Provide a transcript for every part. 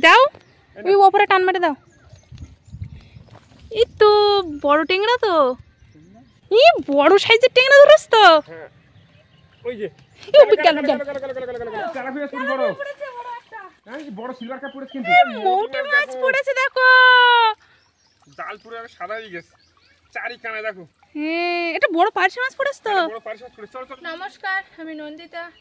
দাও ওই ওপরে টান মারে দাও। এই তো বড় টেংরা তো, এই বড় সাইজের টেংরা ধরছ তো। ওই যে বড় সিলভার কাপ পড়েছে কিন্তু মোটা মাছ পড়েছে দেখো। জাল পুরো সাদা হয়ে গেছে, চারি কানা দেখো। হ্যাঁ এটা বড় পার্শে মাছ পড়েছে তো। বড় পার্শে মাছ পড়েছে। চল চল। নমস্কার, আমি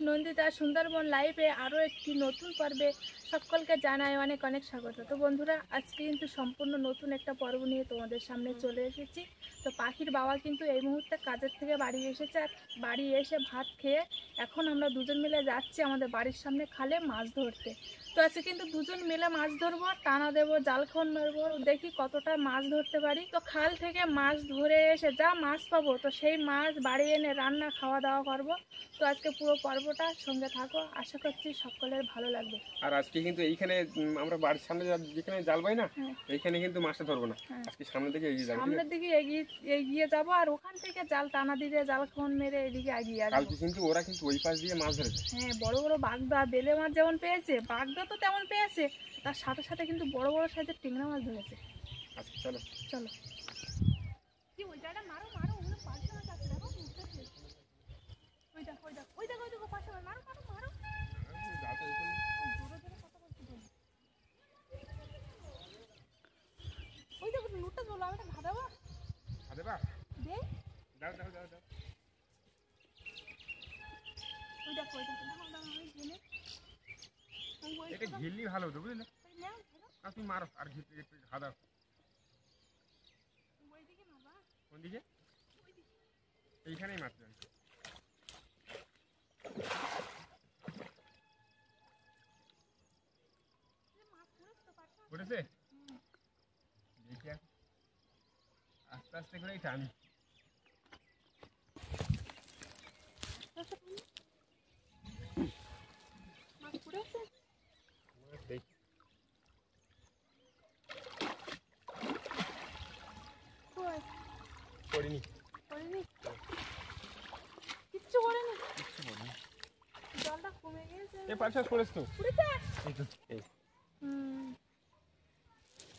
নন্দিতা সুন্দরবন লাইভে আরও একটি নতুন পর্বে সকলকে জানাই অনেক অনেক স্বাগত। তো বন্ধুরা, আজকে কিন্তু সম্পূর্ণ নতুন একটা পর্ব নিয়ে তোমাদের সামনে চলে এসেছি। তো পাখির বাবা কিন্তু এই মুহূর্তে কাজের থেকে বাড়ি এসেছে, আর বাড়ি এসে ভাত খেয়ে এখন আমরা দুজন মিলে যাচ্ছি আমাদের বাড়ির সামনে খালে মাছ ধরতে। তো আজকে কিন্তু দুজন মিলে মাছ ধরবো, টানা দেবো, জালখন মারবো, দেখি কতটা মাছ ধরতে পারি। তো খাল থেকে মাছ ধরে এসে যা মাছ পাবো তো সেই মাছ বাড়ি এনে রান্না খাওয়া দাওয়া করবো। তো আজকে পুরো পর্বটা সঙ্গে থাকো, আশা করছি সকলের ভালো লাগবে। আর আজকে কিন্তু এইখানে আমরা বাড়ির সামনে যেখানে জাল পাই না, এইখানে কিন্তু মাছটা ধরবো না, আজকে সামনের দিকে এগিয়ে যাবো। সামনের দিকে এগিয়ে যাবো, আর ওখান থেকে জাল টানা দিয়ে জালখন মেরে এদিকে এগিয়ে আসবো। কালকে কিন্তু ওরা কিন্তু ওই পাশ দিয়ে মাছ ধরেছে। হ্যাঁ, বড় বড় বাগদা বেলে মাছ যেমন পেয়েছে, বাগদা তো তেমন পেয়েছে, তার সাথে সাথে কিন্তু বড় বড় সাইজের টেংরা মাছ ধরেছে। আচ্ছা চলো চলো। কি ওই জায়গাটা মারো মারো, ওগুলো পাশে মাছ আছে দেখো, উঠতেছে। ওই দেখো ওই দেখো ওই দেখো ওই দেখো পাশে মাছ, মারো মারো মারো। জোরে জোরে কথা বলছি তো। ওই দেখো লুটটা চলো, আমি একটা ঘা দেবো। ঘা দেবা? দে। দাও দাও দাও দাও। ওই দেখো ওই দেখো, দাও দাও আমি গেলে। এটা ঘিরলি ভালো হতো বুঝলে? না তুমি মারো আর ঘা দাও। ওইদিকে না বা? কোন দিকে? এইখানেই মারতে হবে। উঠেছে? দেখি আস্তে আস্তে করে টানি। মাছ পড়েছে? দেখি কই? পড়িনি। পড়েনি? কিচ্ছু পড়েনি? কিচ্ছু পড়িনি। জলটা কমে গিয়েছে। এই পাঁচ মাস পড়েছ তো? পড়েছে? এই তো এই।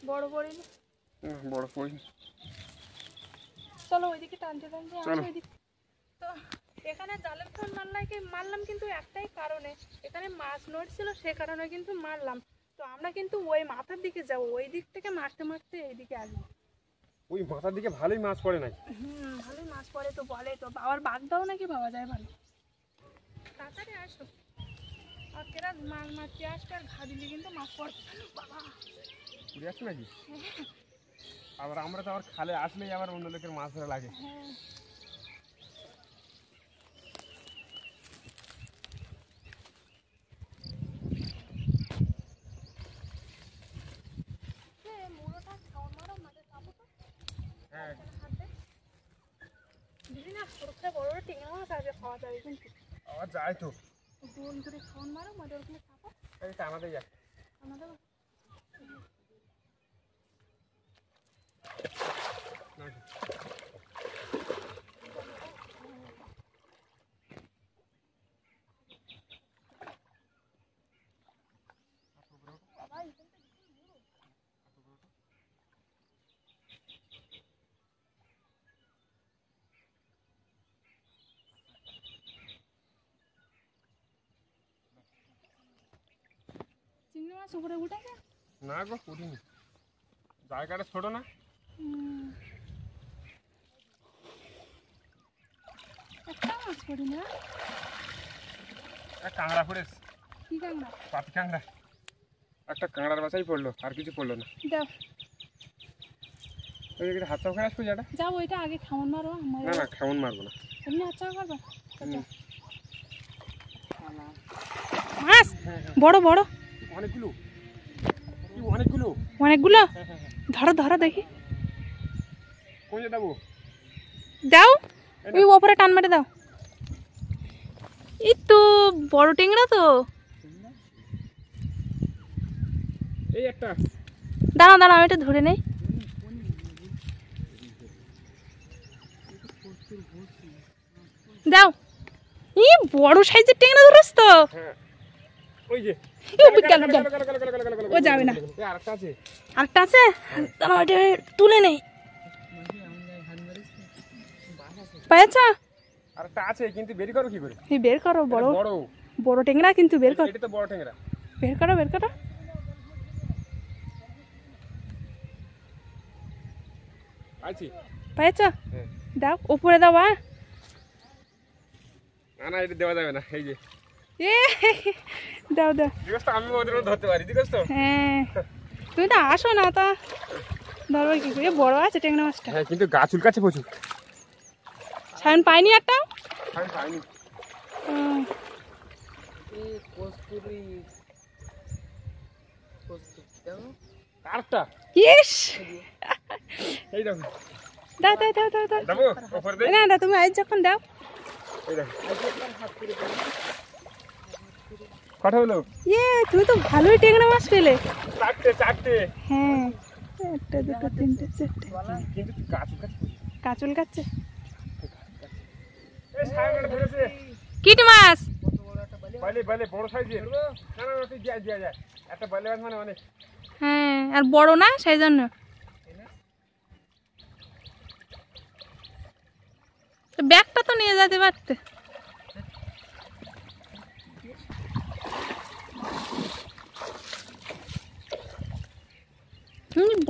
বড় পড়েনি? বড় পড়িনি। চলো ওইদিকে টানতে টানতে চলো। আসো ওইদিকে। তো এখানে জালের ফোন মারলাম কিন্তু একটাই কারণে, এখানে মাছ নড়ছিল সে কারণে কিন্তু মারলাম। তো আমরা কিন্তু ওই মাথার দিকে যাবো, ওই দিক থেকে মারতে মারতে এইদিকে আসবো। ওই মাথার দিকে ভালোই মাছ পড়ে নাই? ভালোই মাছ পড়ে তো বলে, তো আবার বাগদাও নাকি পাওয়া যায় ভালো। তাড়াতাড়ি আসো, আর কেরা মাছ মারতে আসবে আর ঘা দিলে কিন্তু মাছ পড়ে। বাবা উড়ে যাচ্ছে নাকি? আবার আমরা তো আবার খালে আসলেই আবার অন্য লোকের মাছ ধরা লাগে। হ্যাঁ বড় টেংরা মাছ আসবে, খাওয়া যাবে কিন্তু। আবার যায় তো গোল করে খাওয়ান মারো, মাঝে ওখানে চাপো। টানাতে যায়। টানা দেবো। চিংড়ি মাছ উপরে উঠেছে? না গো উঠিনি, জায়গাটা ছোট না। একটা মাছ পড়ি না। কাঁকড়া পড়েছে। কি কাঁকড়া? পাতি কাঁকড়া। একটা কাঁকড়ার বাসাই পড়লো, আর কিছু পড়লো না। দাও ওই দিকে হাত চাপা করে আসবো যেটা। যাও ওইটা আগে খামন মারো। না না খামন মারবো না, এমনি হাত চাপা করবা। মাছ বড় বড় অনেকগুলো। অনেকগুলো অনেকগুলো। ধরো ধরো দেখি। কোথায় দেবো? দাও ওই ওপরে টান মারে দাও। এই তো বড় টেংরা তো। এই একটা। দাঁড়াও দাঁড়াও, আমি এটা ধরে নেই। দাও। এই বড় সাইজের টেংরা ধরছ তো। ওই যে ও যাবে না। আরেকটা আছে, আরেকটা আছে, তাহলে ওইটা তুলে নেই। পায়েছ? আরেকটা আছে, কিন্তু বের করো কি করে? এই বের করো, বড় বড় বড় টেংরা, কিন্তু বের করো। এটা তো বড় টেংরা। বের করো, বের করো। আছি। পায়েছ? হ্যাঁ। দাও, উপরে দাও। না না, এটা দেওয়া যাবে না। এই যে এ দাও দাও। দিগস তো আমি ওদের মধ্যে ধরতে পারি, দিগস তো। হ্যাঁ, তুমি তো আসো না, তা ধরবে কি করে? বড় আছে টেংরা মাছটা। হ্যাঁ, কিন্তু গা চুলকাচ্ছে প্রচুর। সায়ন পাইনি একটা? আমি পাইনি। আরেকটা। ইস, এই দেখো। দাও দাও দাও দাও দাও। দেবো উপরে দে। না না, তুমি আজ যখন দাও। এই দেখো। কটা হলো? তুমি তো ভালোই টেংরা মাছ পেলে। চারটে চারটে। হ্যাঁ, একটা দুটো তিনটে চারটে। কিন্তু গা চুলকাচ্ছে প্রচুর। কাঁচুল কাচ্ছে। এই সায়ন ধরেছে। কিট মাছ। বলে বলে বড় সাইজের। না না না, তুই যা যা যা। একটা বলে মাছ মানে অনেক। হ্যাঁ, আর বড় না, সেই জন্য। ব্যাগটা তো নিয়ে যেতে পারতে।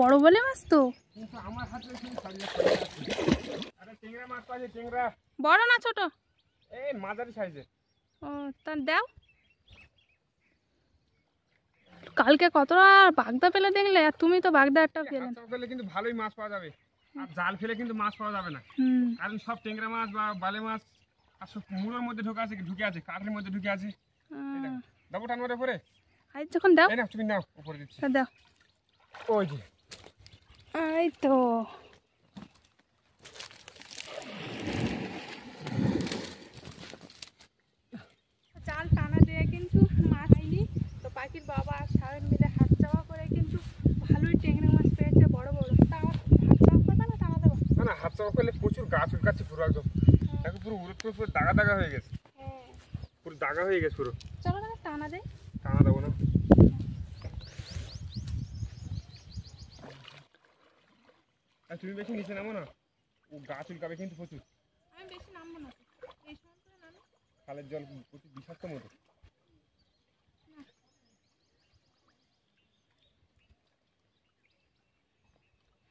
বড় বলে মাছ তো। কিন্তু আমার হাতে আরে টেংরা মাছ পাইছে, টেংরা। বড় না ছোট? এই মাঝারি সাইজের। ও, তা দাও। কালকে কতটা বাগদা পেলে দেখলে, আর তুমি তো বাগদা একটা পেলে না। হাত ফেলে কিন্তু ভালোই মাছ পাওয়া যাবে, আর জাল ফেলে কিন্তু মাছ পাওয়া যাবে না। কারণ সব টেংরা মাছ বা বালে মাছ আর সব মুড়োর মধ্যে ঢুকে আছে, কাঠের মধ্যে ঢুকে আছে। দেবো টানবার উপরে? আজ যখন দাও। এই না, তুমি নাও, উপরে দিচ্ছি। দাও। ওই যে এই তো। জাল টানা দিয়ে কিন্তু মাছ আইনি তো, পাখির বাবা আর সায়ন মিলে হাত চাওয়া করে কিন্তু ভালোই টেংরা মাছ পেয়েছে, বড় বড়। তা আমার হাত চাওয়া করবে না, টানা দেবো? না না, হাত চাপা করলে প্রচুর গা চুলকাচ্ছে পুরো, একদম দেখো পুরো উড়ে পুরো দাগা দাগা হয়ে গেছে। হ্যাঁ, পুরো দাগা হয়ে গেছে পুরো। চলো না, টানা দেয়। টানা দেবো না। আর তুমি বেশি নিচে নামো না, ও গা চুলকাবে কিন্তু প্রচুর। আমি বেশি নামবো না, এই সময় করে নামো। খালের জল প্রচুর বিষাক্ত মতো।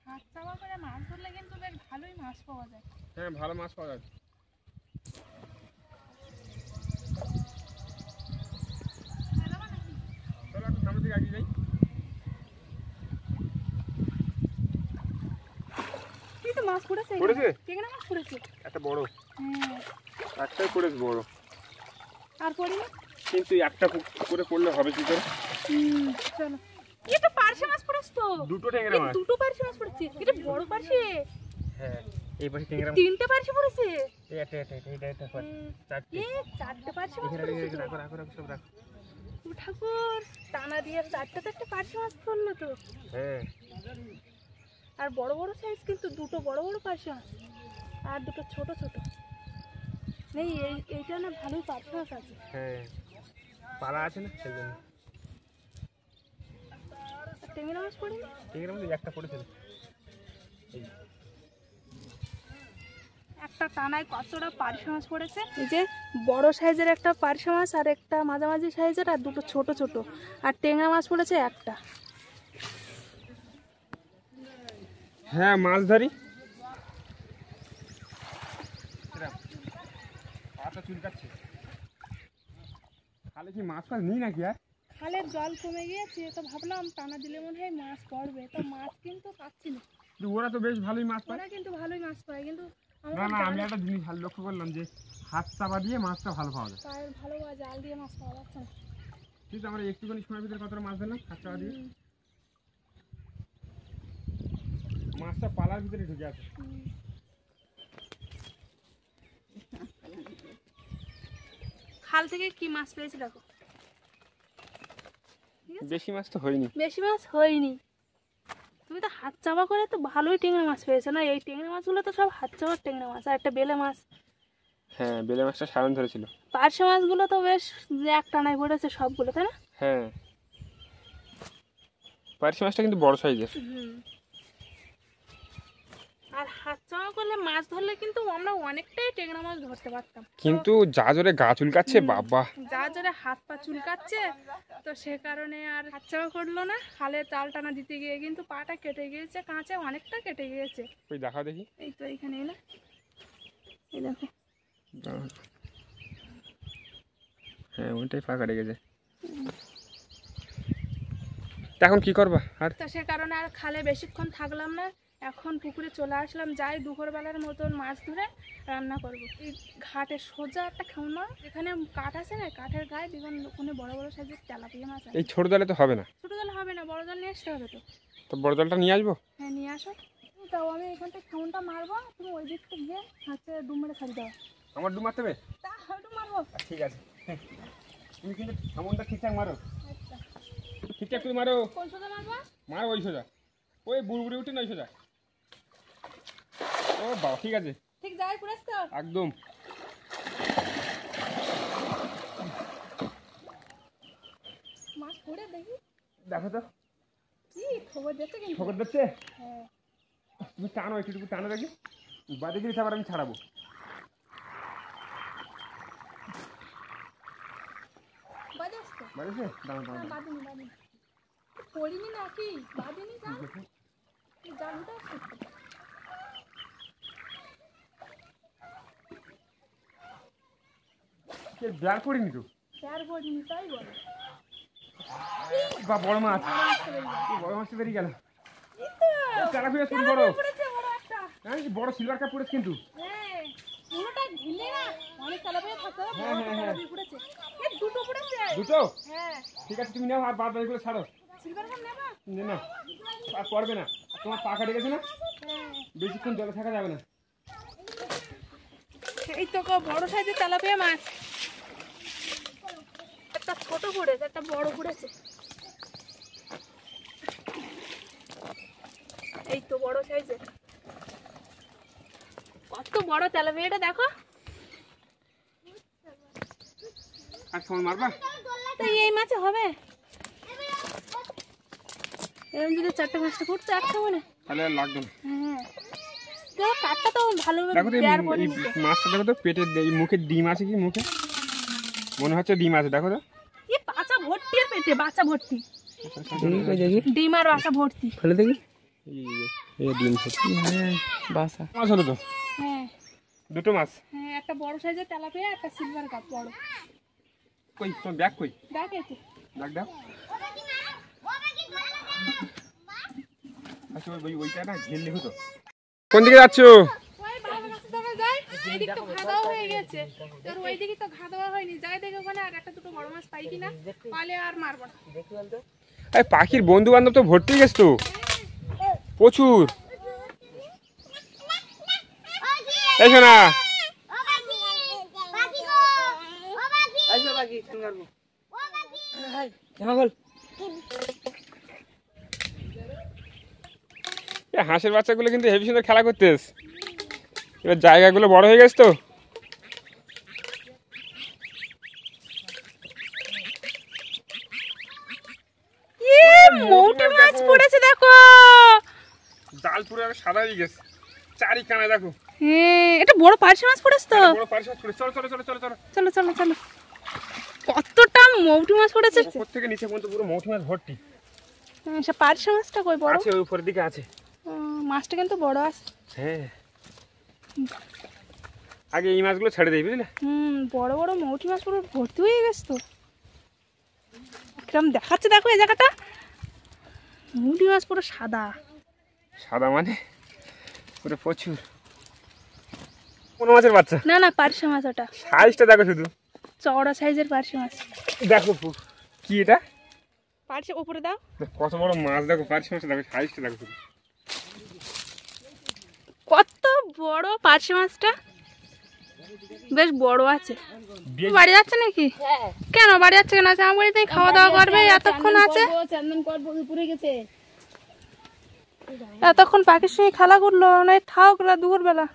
হাত চাওয়া করে মাছ ধরলে কিন্তু বেশ ভালোই মাছ পাওয়া যায়। হ্যাঁ, ভালো মাছ পাওয়া যায়। চলো একটু সামনের দিকে এগিয়ে যাই। কিন্তু মাছ পড়েছে, পড়েছে? টেংরা মাছ পড়েছে একটা বড়। হ্যাঁ, একটাই পড়েছে বড়, আর পড়ি না। কিন্তু একটা করে পড়লে হবে কি করে? চলো, এটা পার্শে মাছ পড়েছে তো। দুটো টেংরা মাছ। দুটো পার্শে মাছ পড়েছে, এটা বড় পার্শে। হ্যাঁ, এই পাশে টেংরা মাছ তিনটে পার্শে পড়েছে। এটা চারটে। চারটে পার্শে মাছ এখানে পড়েছে। রাখো রাখো রাখো, সব রাখো। ও ঠাকুর, টানা দিয়ে চারটে পার্শে মাছ পড়লো তো। হ্যাঁ, আর বড় বড় সাইজ, কিন্তু দুটো বড় বড় পার্শে মাছ আর দুটো ছোট ছোট নেই। এইটা না ভালোই পার্শে মাছ আছে। হ্যাঁ, পালা আছে না, সেই জন্য। টেংরা মাছ পড়েনি? টেংরা মাছ একটা পড়েছে। একটা টানায় কতটা পার্শে মাছ পড়েছে। এই যে বড় সাইজের একটা পার্শে মাছ, আর একটা মাঝামাঝি সাইজের, আর দুটো ছোট ছোট। আর টেংরা মাছ পড়েছে একটা। হ্যাঁ, মাছ ধরি। পাটা চুলকাচ্ছে। খালে কি মাছ ফাছ নেই নাকি? আর খালের জল কমে গিয়েছে, তো ভাবলাম টানা দিলে মনে হয় মাছ পড়বে, তো মাছ কিন্তু পাচ্ছি না। ওরা তো বেশ ভালোই মাছ পায়। ওরা কিন্তু ভালোই মাছ পায়, কিন্তু না না, আমি একটা জিনিস ভালো লক্ষ্য করলাম যে হাত চাপা দিয়ে মাছটা ভালো পাওয়া যায়। পায়ের ভালো বা জাল দিয়ে মাছ পাওয়া যাচ্ছে না। কিন্তু আমরা একটুখানি সময়ের ভিতরে কতটা মাছ ধরলাম হাত চাপা দিয়ে। মাছটা পালার ভিতরে ঢুকে আছে। খাল থেকে কি মাছ পেয়েছি দেখো। বেশি মাছ তো হয়নি। বেশি মাছ হয়নি। তুমি তো হাত চাপা করে তো ভালোই টেংরা মাছ পেয়েছো না? এই টেংরা মাছগুলো তো সব হাত চাপার টেংরা মাছ। আর একটা বেলে মাছ, হ্যাঁ বেলে মাছটা সারান ধরেছিল। পার্শে মাছগুলো তো বেশ এক টানায় পড়েছে সবগুলো, তাই না? হ্যাঁ পার্শে মাছটা কিন্তু বড় সাইজের। আর হাত চাওয়া করলে মাছ ধরলে কিন্তু আমরা অনেকটাই টেংরা মাছ ধরতে পারতাম, কিন্তু যা জোরে গা চুলকাচ্ছে বাবা, যা জোরে হাত পা চুলকাচ্ছে, তো সে কারণে আর হাত চাওয়া করলো না। খালে তাল টানা দিতে গিয়ে কিন্তু পাটা কেটে গিয়েছে, কাঁচে অনেকটা কেটে গিয়েছে। ওই দেখাও দেখি। এই তো এইখানে এলে, এই দেখো। হ্যাঁ ওইটাই ফাঁকা রেখেছে। এখন কি করবা আর? তো সে কারণে আর খালে বেশিক্ষণ থাকলাম না, এখন পুকুরে চলে আসলাম। যাই দুপুরবেলার মতন মাছ ধরে রান্না করব। এই ঘাটে সোজা একটা খেলনা, এখানে কাঠ আছে না, কাঠের গায়ে দেখুন ওখানে বড় বড় সাইজের তেলাপিয়া মাছ আছে। এই ছোট জালে তো হবে না। ছোট জাল হবে না, বড় জাল নিয়ে আসতে হবে। তো বড় জালটা নিয়ে আসবো। হ্যাঁ নিয়ে আসো। তাও আমি এখান থেকে খেমনটা মারবো, তুমি ওই দিক থেকে গিয়ে হচ্ছে ডুব মেরে ছাড়ি দাও। আমার ডুব মারতে হবে? তা ডুব মারবো। ঠিক আছে, তুমি কিন্তু খেমনটা ঠিকঠাক মারো। আচ্ছা ঠিকঠাক করে মারো। কোন সোজা মারবো? মারো ওই সোজা, ওই বুড়বুড়ি উঠে না ওই সোজা। ও বাবা ঠিক আছে, ঠিক যাই পুরাস তো একদম। মাছ পড়ে দেখি, দেখো তো কি খবর দিচ্ছে কিন্তু। খবর দিচ্ছে। হ্যাঁ তুমি টানো, একটু টানো দেখি, বাদে গিয়ে আবার আমি ছাড়াবো। বাজে আসতো। বাজেছে? দাঁড়াও দাঁড়াও। বাদিনি বাদিনি পড়িনি নাকি, বাদিনি যা জাল উঠে আসছে। ব্লার করিনি তো। চার পড়িনি তাই বলো। বা বড় মাছ, বড় মাছটা বেরিয়ে গেল। তেলাপিয়া খুব বড়। বড় একটা, হ্যাঁ বড় সিলভার কাপ পড়েছে কিন্তু। হ্যাঁ পুরোটা ঢিলে না, অনেক তেলাপিয়া থাকে। হ্যাঁ হ্যাঁ হ্যাঁ পড়েছে, এই দুটো পড়েছে। দুটো? হ্যাঁ ঠিক আছে তুমি নাও, আর বাদ বাকিগুলো ছাড়ো। সিলভার কাপ নেবা? না আর পড়বে না, তোমার পা কাটে গেছে না, হ্যাঁ বেশিক্ষণ জলে থাকা যাবে না। এই তো বড় সাইজের তেলাপিয়া মাছ। একটা ছোট পড়েছে, একটা বড় পড়েছে। এই তো বড় সাইজের, কত বড় তেলাপিয়াটা দেখো। আর সময় মারবা তো এই মাছে হবে এরকম যদি 4-5টা ফুটতো একটা মনে, তাহলে আর লাগবে না। হ্যাঁ তো কাঠটা তো ভালোভাবে দেখো তো দেয়ার পরে এই মাছটা, দেখো তো পেটে মুখে ডিম আছে কি, মুখে মনে হচ্ছে ডিম আছে। দেখো তো এই বাচ্চা ভর্তি, এর পেটে বাচ্চা ভর্তি, ডিম আর বাচ্চা ভর্তি। ফেলে দেখি, এই ডিম ভর্তি। হ্যাঁ বাসা মাছ হলো তো। হ্যাঁ দুটো মাছ। হ্যাঁ একটা বড় সাইজের তেলাপিয়া, একটা সিলভার কাপ বড়। কই তোমার ব্যাগ কই? দেখ এই তো ব্যাগ দাও। আচ্ছা ওইটা না ঘেরলে হতো। কোন দিকে যাচ্ছ? ওই বাবা কাছে যাবে, যাই এইদিক তো খাওয়া হয়ে গেছে, তোর ওইদিকে তো খাওয়া হয়নি। যাই দেখে ওখানে আর একটা দুটো বড় মাছ পাই কিনা, পালে আর মারবো না। এই পাখির বন্ধু বান্ধব তো ভর্তি গেছে তো প্রচুর। এই শোনা হাঁসের বাচ্চাগুলো কিন্তু হেভি সুন্দর খেলা করতেস। এবার জায়গাগুলো বড় হয়ে গেছে তো। মৌটি মাছ পড়েছে দেখো, জাল পুরো সাদা হয়ে গেছে চারি কানা। দেখো হ্যাঁ এটা বড় পার্শে মাছ পড়েছে তো। বড় পার্শে মাছ পড়েছে। চলো চলো চলো চলো চলো চলো চলো চলো, কতটা মৌটি মাছ পড়েছে। উপর থেকে নিচে পর্যন্ত পুরো মৌটি মাছ ভর্তি। সে পার্শে মাছটা কই বড় আছে, ওই উপরের দিকে আছে। মাছটা কিন্তু বড় আছে। হ্যাঁ আগে এই মাছগুলো ছেড়ে দেই বুঝলে। বড় বড় মৌটি মাছ পুরো ভর্তি হয়ে গেছে তো। কিরম দেখাচ্ছে দেখো এই জায়গাটা, মৌটি মাছ পুরো সাদা সাদা মানে পুরো প্রচুর। কোন মাছের বাচ্চা? না না পার্শে মাছ, ওটা সাইজটা দেখো শুধু, চওড়া সাইজের পার্শে মাছ। দেখো কি এটা, পার্শে উপরে দাও, কত বড় মাছ দেখো। পার্শে মাছটা দেখো, সাইজটা দেখো শুধু, কত বড় পার্শে মাছটা, বেশ বড় আছে। বাড়ি যাচ্ছে নাকি? কেন বাড়ি যাচ্ছে কেন? আছে আমার বাড়িতে খাওয়া দাওয়া করবে, এতক্ষণ আছে, এতক্ষণ পাখির সঙ্গে খেলা করলো না, থাক দুপুর বেলা।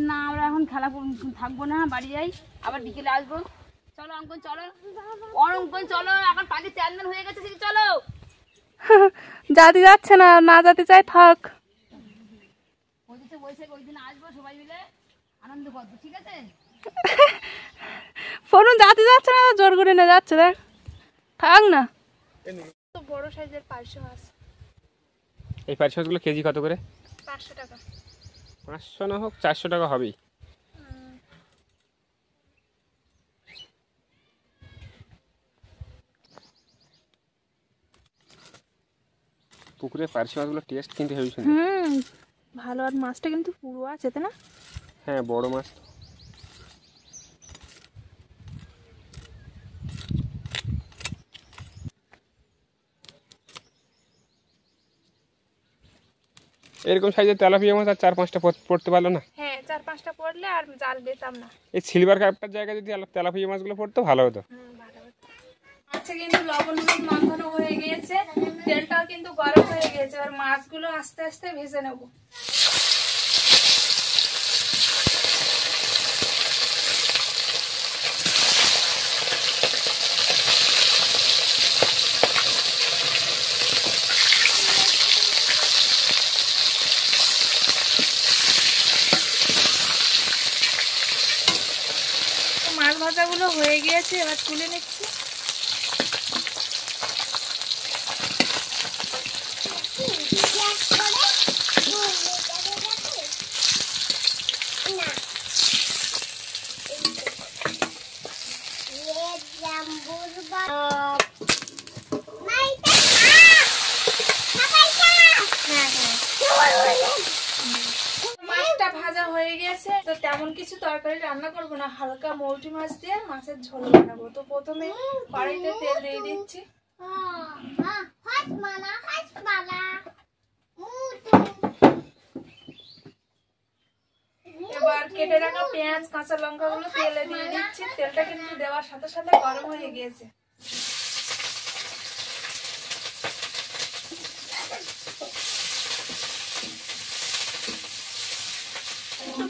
না আমরা এখন খেলা থাকবো না, বাড়ি যাই, আবার বিকেলে আসবো। চলো অঙ্কন চলো, অঙ্কন চলো, এখন পাখি চ্যান্ডেল হয়ে গেছে, চলো। জাতি যাচ্ছে না, না যেতে চাই থাক। বলছে ওই দিন আসবো সবাই মিলে আনন্দ করবো, ঠিক আছে? ফোন জাতি যাচ্ছে না, জোর করে নিয়ে যাচ্ছে, দেখ থাক না। তো বড় সাইজের পার্শে মাছ। এই পার্শে মাছগুলো কেজি কত করে? 500 টাকা। 500 না হোক 400 টাকা হবেই। পুকুরে পার্শে মাছগুলো টেস্ট কিন্তু হেভি সুন্দর। ভালো, আর মাছটা কিন্তু পুরো আছে তাই না? হ্যাঁ বড় মাছ। এরকম সাইজের তেলাপিয়া মাছ আর 4-5টা পড়তে পারলো না? হ্যাঁ 4-5টা পড়লে আর জাল দিতাম না। এই সিলভার কাপটার জায়গায় যদি তেলাপিয়া মাছগুলো পড়তো ভালো হতো। আচ্ছা, কিন্তু লবণ হলুদ মাখানো হয়ে গিয়েছে, তেলটাও কিন্তু গরম হয়ে গেছে, আর মাছগুলো আস্তে আস্তে ভেজে নেব। মাছ ভাজাগুলো হয়ে গিয়েছে, এবার তুলে নিচ্ছি। মাছটা ভাজা হয়ে গেছে, তো তেমন কিছু তরকারি রান্না করবো না, হালকা মৌটি মাছ দিয়ে মাছের ঝোল বানাবো। তো প্রথমে কড়াইতে তেল দিয়ে দিচ্ছি। এবার কেটে রাখা পেঁয়াজ কাঁচা লঙ্কা গুলো তেলে দিয়ে দিচ্ছি। তেলটা কিন্তু দেওয়ার সাথে সাথে গরম হয়ে গিয়েছে।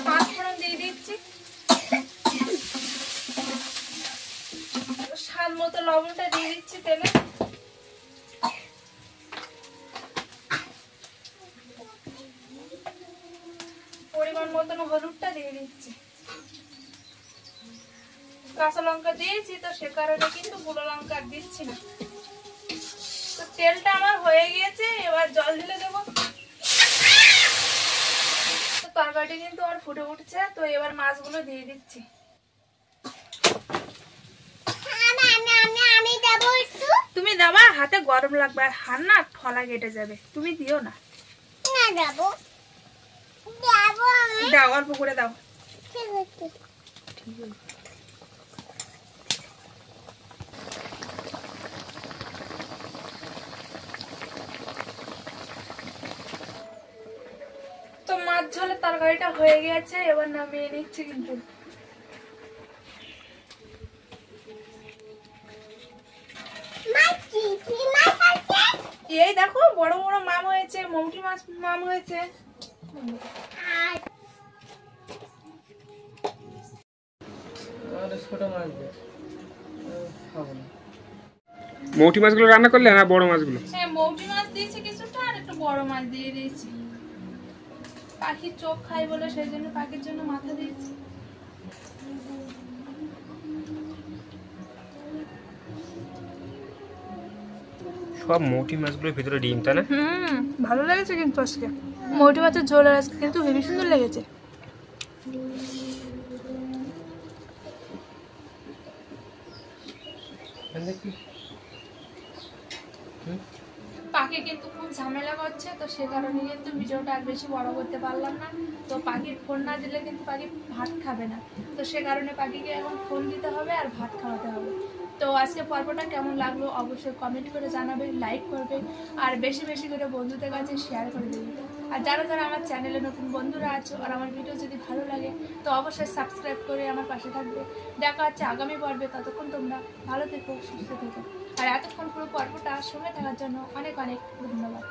পাঁচ ফোড়ন দিয়ে দিচ্ছি, স্বাদ মতো লবণটা দিয়ে দিচ্ছি তেলে। পরিমাণ মতন হলুদটা দিয়ে দিচ্ছি। কাঁচা লঙ্কা দিয়েছি, তো সে কারণে কিন্তু গুঁড়ো লঙ্কা দিচ্ছি না। তো তেলটা আমার হয়ে গিয়েছে, এবার জল ঢেলে দেবো। তরকারিটা কিন্তু আমার ফুটে উঠছে, তো এবার মাছগুলো দিয়ে দিচ্ছি। তুমি দেবা, হাতে গরম লাগবে, আর হাত না ঠলা কেটে যাবে, তুমি দিও না। দাও, অল্প করে দাও। তো মাছ ঝোলের তরকারিটা হয়ে গেছে, এবার নামিয়ে নিচ্ছি। কিন্তু এই দেখো বড় বড় মাম হয়েছে, মৌটি মাছ মাম হয়েছে। মৌটি মাছগুলো রান্না করলে না বড় মাছগুলো? হ্যাঁ মৌটি মাছ দিয়েছি কিছুটা, আর একটু বড় মাছ দিয়ে দিয়েছি। পাখির চোখ খাই বলে সেই জন্য পাখির জন্য মাথা দিয়েছি। সব মৌটি মাছগুলোর ভিতরে ডিম, তাই না? ভালো লেগেছে কিন্তু আজকে মৌটি মাছের ঝোল, আজকে কিন্তু হেবি সুন্দর লেগেছে। পাখি কিন্তু খুব ঝামেলা করছে, তো সে কারণে কিন্তু ভিডিওটা আর বেশি বড় করতে পারলাম না। তো পাখির ফোন না দিলে কিন্তু পাখি ভাত খাবে না, তো সে কারণে পাখিকে এখন ফোন দিতে হবে আর ভাত খাওয়াতে হবে। তো আজকে পর্বটা কেমন লাগলো অবশ্যই কমেন্ট করে জানাবে, লাইক করবে, আর বেশি বেশি করে বন্ধুদের কাছে শেয়ার করে দেবে। আর যারা যারা আমার চ্যানেলে নতুন বন্ধুরা আছো আর আমার ভিডিও যদি ভালো লাগে তো অবশ্যই সাবস্ক্রাইব করে আমার পাশে থাকবে। দেখা হচ্ছে আগামী পর্বে, ততক্ষণ তোমরা ভালো থেকো, সুস্থ থেকো। আর এতক্ষণ পুরো পর্বটা সঙ্গে থাকার জন্য অনেক অনেক ধন্যবাদ।